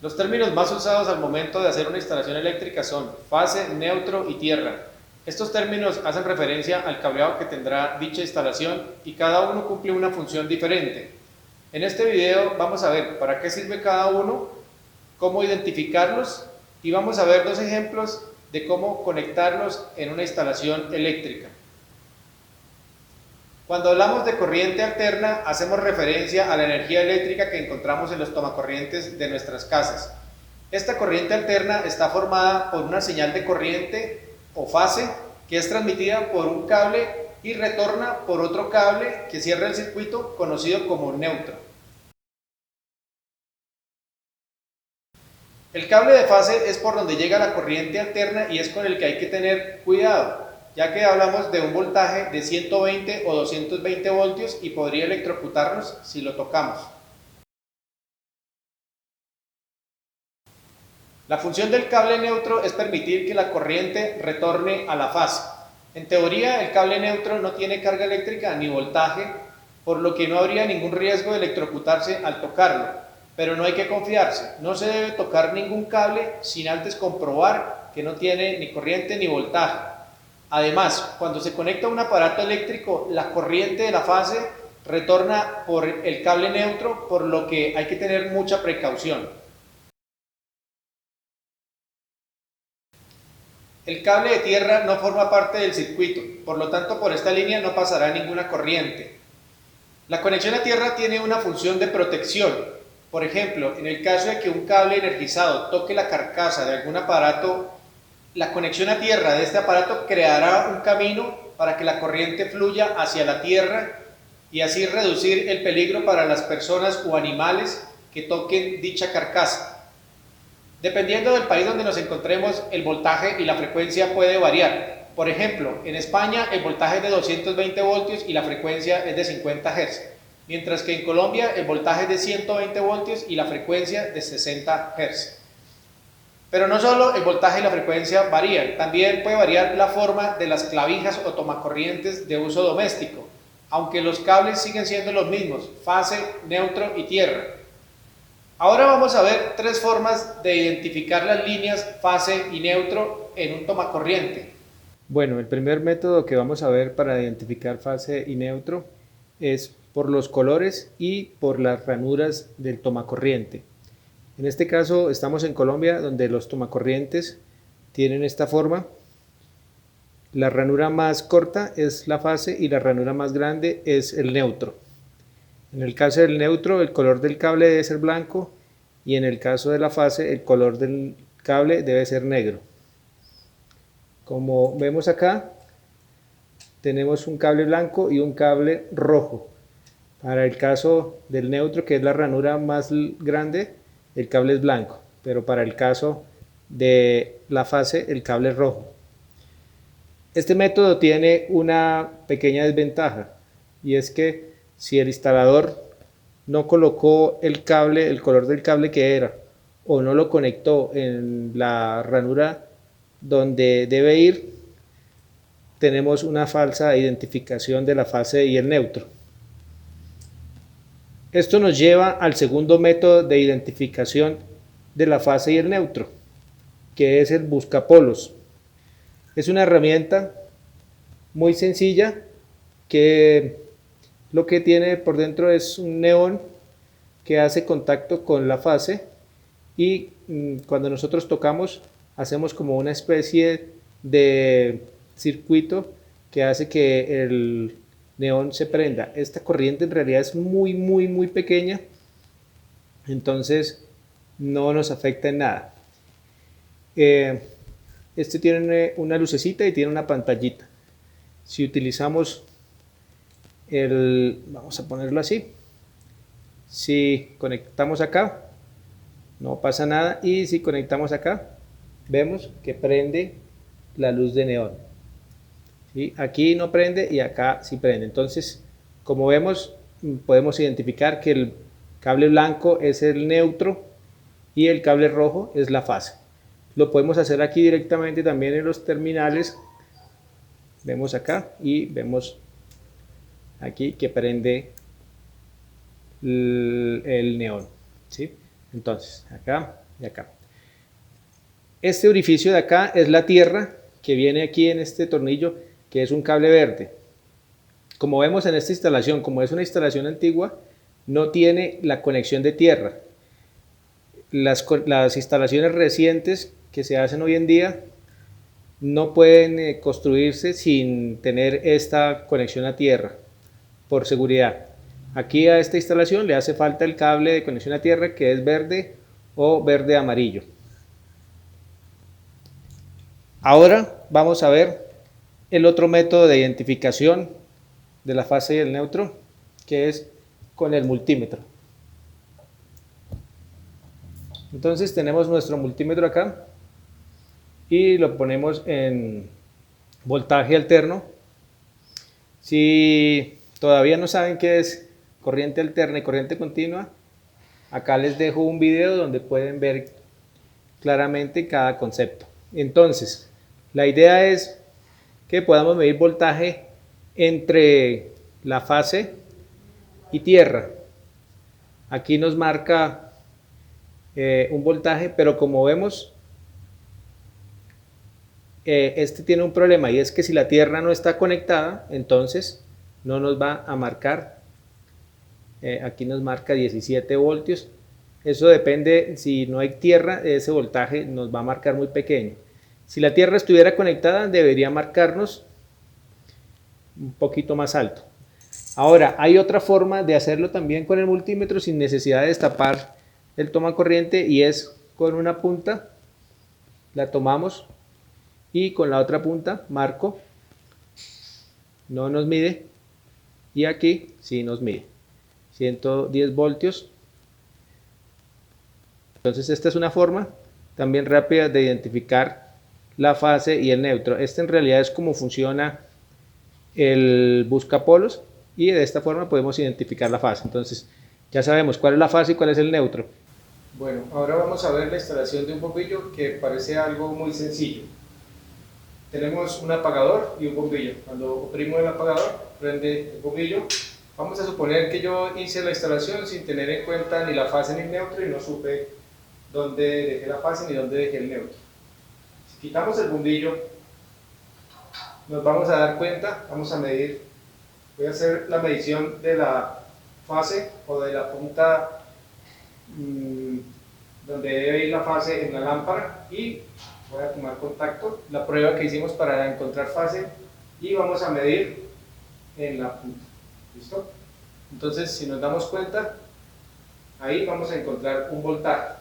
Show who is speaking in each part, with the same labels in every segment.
Speaker 1: Los términos más usados al momento de hacer una instalación eléctrica son fase, neutro y tierra. Estos términos hacen referencia al cableado que tendrá dicha instalación y cada uno cumple una función diferente. En este video vamos a ver para qué sirve cada uno, cómo identificarlos y vamos a ver dos ejemplos de cómo conectarlos en una instalación eléctrica. Cuando hablamos de corriente alterna, hacemos referencia a la energía eléctrica que encontramos en los tomacorrientes de nuestras casas. Esta corriente alterna está formada por una señal de corriente o fase que es transmitida por un cable y retorna por otro cable que cierra el circuito, conocido como neutro. El cable de fase es por donde llega la corriente alterna y es con el que hay que tener cuidado, ya que hablamos de un voltaje de 120 o 220 voltios y podría electrocutarnos si lo tocamos. La función del cable neutro es permitir que la corriente retorne a la fase. En teoría, el cable neutro no tiene carga eléctrica ni voltaje, por lo que no habría ningún riesgo de electrocutarse al tocarlo, pero no hay que confiarse. No se debe tocar ningún cable sin antes comprobar que no tiene ni corriente ni voltaje. Además, cuando se conecta un aparato eléctrico, la corriente de la fase retorna por el cable neutro, por lo que hay que tener mucha precaución. El cable de tierra no forma parte del circuito, por lo tanto por esta línea no pasará ninguna corriente. La conexión a tierra tiene una función de protección. Por ejemplo, en el caso de que un cable energizado toque la carcasa de algún aparato, la conexión a tierra de este aparato creará un camino para que la corriente fluya hacia la tierra y así reducir el peligro para las personas o animales que toquen dicha carcasa. Dependiendo del país donde nos encontremos, el voltaje y la frecuencia puede variar. Por ejemplo, en España el voltaje es de 220 voltios y la frecuencia es de 50 Hz, mientras que en Colombia el voltaje es de 120 voltios y la frecuencia de 60 Hz. Pero no solo el voltaje y la frecuencia varían, también puede variar la forma de las clavijas o tomacorrientes de uso doméstico, aunque los cables siguen siendo los mismos, fase, neutro y tierra. Ahora vamos a ver tres formas de identificar las líneas fase y neutro en un tomacorriente. Bueno, el primer método que vamos a ver para identificar fase y neutro es por los colores y por las ranuras del tomacorriente. En este caso estamos en Colombia, donde los tomacorrientes tienen esta forma. La ranura más corta es la fase y la ranura más grande es el neutro. En el caso del neutro, el color del cable debe ser blanco y en el caso de la fase, el color del cable debe ser negro. Como vemos acá, tenemos un cable blanco y un cable rojo. Para el caso del neutro, que es la ranura más grande, el cable es blanco, pero para el caso de la fase, el cable es rojo. Este método tiene una pequeña desventaja, y es que si el instalador no colocó el cable, el color del cable que era, o no lo conectó en la ranura donde debe ir, tenemos una falsa identificación de la fase y el neutro. Esto nos lleva al segundo método de identificación de la fase y el neutro, que es el buscapolos. Es una herramienta muy sencilla que lo que tiene por dentro es un neón que hace contacto con la fase y cuando nosotros tocamos hacemos como una especie de circuito que hace que el neón se prenda. Esta corriente en realidad es muy pequeña, entonces no nos afecta en nada. Este tiene una lucecita y tiene una pantallita. Si utilizamos vamos a ponerlo así, si conectamos acá no pasa nada, y si conectamos acá vemos que prende la luz de neón. ¿Sí? Aquí no prende y acá sí prende. Entonces, como vemos, podemos identificar que el cable blanco es el neutro y el cable rojo es la fase. Lo podemos hacer aquí directamente también en los terminales. Vemos acá y vemos aquí que prende el neón. ¿Sí? Entonces, acá y acá. Este orificio de acá es la tierra que viene aquí en este tornillo, que es un cable verde. Como vemos en esta instalación, como es una instalación antigua, no tiene la conexión de tierra. Las instalaciones recientes que se hacen hoy en día no pueden construirse sin tener esta conexión a tierra, por seguridad. Aquí a esta instalación le hace falta el cable de conexión a tierra, que es verde o verde amarillo. Ahora vamos a ver el otro método de identificación de la fase y el neutro, que es con el multímetro. Entonces tenemos nuestro multímetro acá y lo ponemos en voltaje alterno. Si todavía no saben qué es corriente alterna y corriente continua, acá les dejo un video donde pueden ver claramente cada concepto. Entonces, la idea es que podamos medir voltaje entre la fase y tierra. Aquí nos marca un voltaje, pero como vemos, este tiene un problema, y es que si la tierra no está conectada, entonces no nos va a marcar. Aquí nos marca 17 voltios. Eso depende, si no hay tierra, ese voltaje nos va a marcar muy pequeño. Si la tierra estuviera conectada, debería marcarnos un poquito más alto. Ahora, hay otra forma de hacerlo también con el multímetro sin necesidad de destapar el toma corriente, y es con una punta, la tomamos y con la otra punta marco, no nos mide, y aquí sí nos mide 110 voltios. Entonces esta es una forma también rápida de identificar la fase y el neutro. Este en realidad es como funciona el buscapolos, y de esta forma podemos identificar la fase. Entonces ya sabemos cuál es la fase y cuál es el neutro. Bueno, ahora vamos a ver la instalación de un bombillo, que parece algo muy sencillo. Tenemos un apagador y un bombillo. Cuando oprimo el apagador, prende el bombillo. Vamos a suponer que yo hice la instalación sin tener en cuenta ni la fase ni el neutro, y no supe dónde dejé la fase ni dónde dejé el neutro. Si quitamos el bombillo, nos vamos a dar cuenta, vamos a medir, voy a hacer la medición de la fase o de la punta donde debe ir la fase en la lámpara, y voy a tomar contacto, la prueba que hicimos para encontrar fase, y vamos a medir en la punta. ¿Listo? Entonces, si nos damos cuenta, ahí vamos a encontrar un voltaje.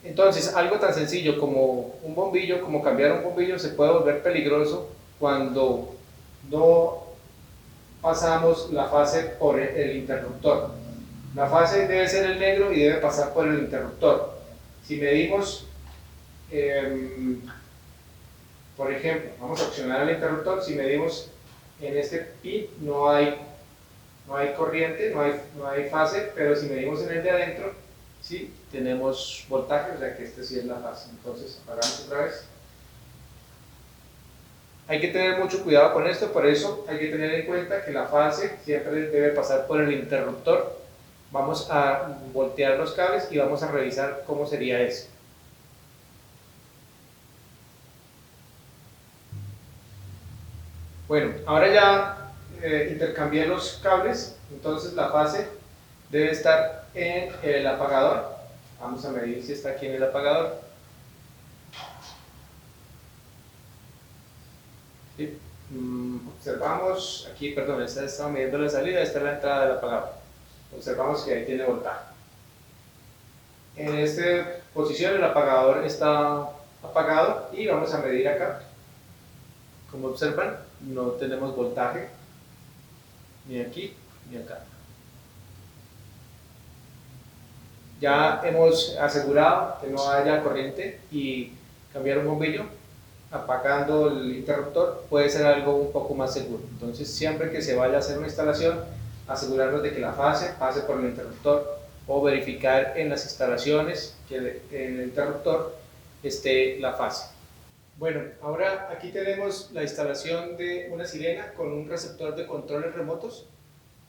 Speaker 1: Entonces, algo tan sencillo como un bombillo, como cambiar un bombillo, se puede volver peligroso cuando no pasamos la fase por el interruptor. La fase debe ser el negro y debe pasar por el interruptor. Si medimos, por ejemplo, vamos a opcionar el interruptor. Si medimos en este pin, no hay corriente, no hay fase, pero si medimos en el de adentro, sí tenemos voltaje, o sea que este sí es la fase. Entonces apagamos otra vez. Hay que tener mucho cuidado con esto, por eso hay que tener en cuenta que la fase siempre debe pasar por el interruptor. Vamos a voltear los cables y vamos a revisar cómo sería eso. Bueno, ahora ya intercambié los cables, entonces la fase debe estar en el apagador. Vamos a medir si está aquí en el apagador. ¿Sí? Observamos, aquí, perdón, esta está midiendo la salida, esta es la entrada del apagador. Observamos que ahí tiene voltaje. En esta posición el apagador está apagado, y vamos a medir acá. Como observan, no tenemos voltaje ni aquí ni acá. Ya hemos asegurado que no haya corriente, y cambiar un bombillo apagando el interruptor puede ser algo un poco más seguro. Entonces, siempre que se vaya a hacer una instalación, asegurarnos de que la fase pase por el interruptor, o verificar en las instalaciones que en el interruptor esté la fase. Bueno, ahora aquí tenemos la instalación de una sirena con un receptor de controles remotos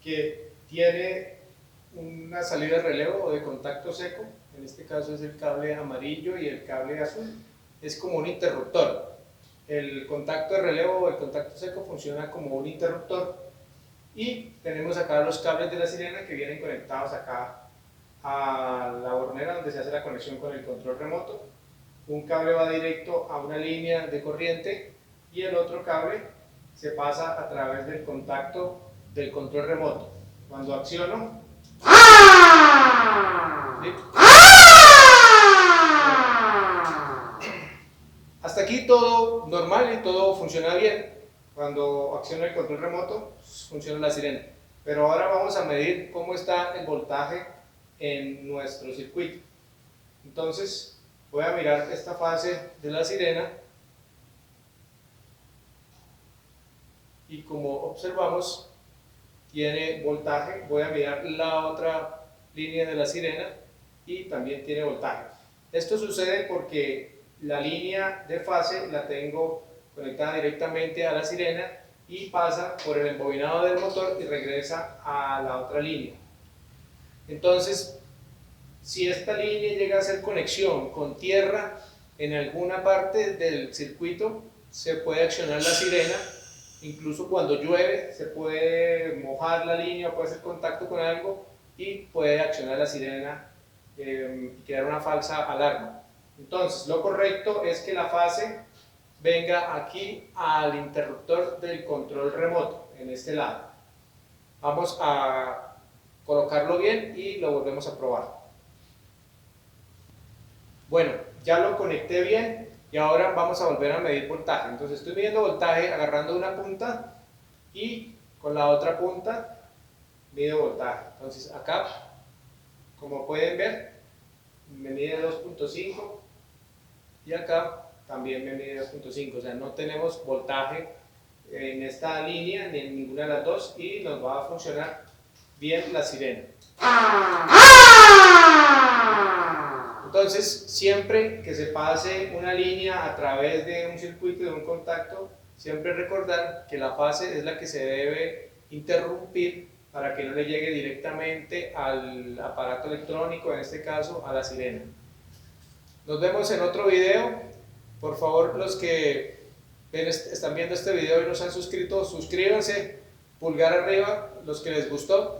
Speaker 1: que tiene una salida de relevo o de contacto seco, en este caso es el cable amarillo y el cable azul, es como un interruptor. El contacto de relevo o el contacto seco funciona como un interruptor y tenemos acá los cables de la sirena que vienen conectados acá a la hornera donde se hace la conexión con el control remoto. Un cable va directo a una línea de corriente y el otro cable se pasa a través del contacto del control remoto. Cuando acciono, ¿sí? Hasta aquí todo normal y todo funciona bien. Cuando acciona el control remoto, funciona la sirena. Pero ahora vamos a medir cómo está el voltaje en nuestro circuito. Entonces, voy a mirar esta fase de la sirena y como observamos, tiene voltaje. Voy a mirar la otra línea de la sirena y también tiene voltaje. Esto sucede porque la línea de fase la tengo conectada directamente a la sirena y pasa por el embobinado del motor y regresa a la otra línea. Entonces, si esta línea llega a hacer conexión con tierra en alguna parte del circuito, se puede accionar la sirena. Incluso cuando llueve se puede mojar la línea, puede hacer contacto con algo y puede accionar la sirena y crear una falsa alarma. Entonces lo correcto es que la fase venga aquí al interruptor del control remoto, en este lado. Vamos a colocarlo bien y lo volvemos a probar. Bueno, ya lo conecté bien y ahora vamos a volver a medir voltaje. Entonces estoy midiendo voltaje agarrando una punta y con la otra punta mido voltaje. Entonces acá, como pueden ver, me mide 2.5 y acá también me mide 2.5. O sea, no tenemos voltaje en esta línea ni en ninguna de las dos y nos va a funcionar bien la sirena. Entonces, siempre que se pase una línea a través de un circuito, de un contacto, siempre recordar que la fase es la que se debe interrumpir para que no le llegue directamente al aparato electrónico, en este caso a la sirena. Nos vemos en otro video. Por favor, los que están viendo este video y no se han suscrito, suscríbanse, pulgar arriba, los que les gustó,